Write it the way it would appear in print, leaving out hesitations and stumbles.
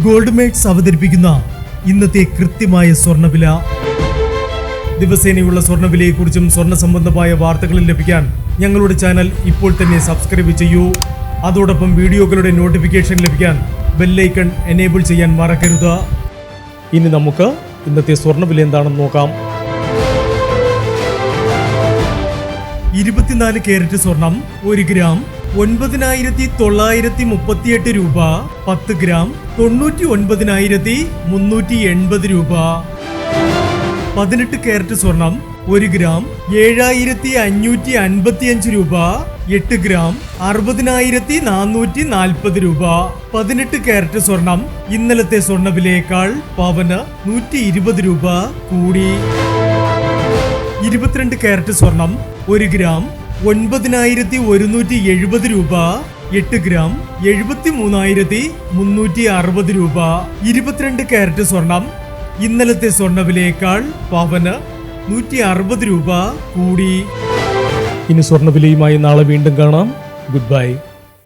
Gold makes അവതരിപ്പിക്കുന്ന ഇന്നത്തെ കൃത്യമായ സ്വർണ്ണവില. ദിവസേനയുള്ള സ്വർണ്ണവിലയെക്കുറിച്ചും സ്വർണ്ണ സംബന്ധമായ വാർത്തകളും ലഭിക്കാൻ ഞങ്ങളുടെ ചാനൽ ഇപ്പോൾ തന്നെ സബ്സ്ക്രൈബ് ചെയ്യൂ. അതോടൊപ്പം വീഡിയോകളുടെ നോട്ടിഫിക്കേഷൻ ലഭിക്കാൻ ബെല്ലൈക്കൺ എനേബിൾ ചെയ്യാൻ മറക്കരുത്. ഇനി നമുക്ക് ഇന്നത്തെ സ്വർണ്ണവില എന്താണെന്ന് നോക്കാം. 24 കാരറ്റ് സ്വർണം 1 ഗ്രാം 9,938 രൂപ. 10 ഗ്രാം 99,380 രൂപ. 18 കാരറ്റ് സ്വർണം 1 ഗ്രാം 7,555 രൂപ. 8 ഗ്രാം 60,440 രൂപ. 18 കാരറ്റ് സ്വർണം ഇന്നലത്തെ സ്വർണ്ണവിലയേക്കാൾ പവന് 120 രൂപ കൂടി. 22 കാരറ്റ് സ്വർണം 1 ഗ്രാം 9,170 രൂപ. 8 ഗ്രാം 73,360 രൂപ. 22 കാരറ്റ് സ്വർണം ഇന്നലത്തെ സ്വർണ്ണവിലയേക്കാൾ പവന് 160 രൂപ കൂടി. ഇനി സ്വർണ്ണവിലയുമായി നാളെ വീണ്ടും കാണാം. Good bye.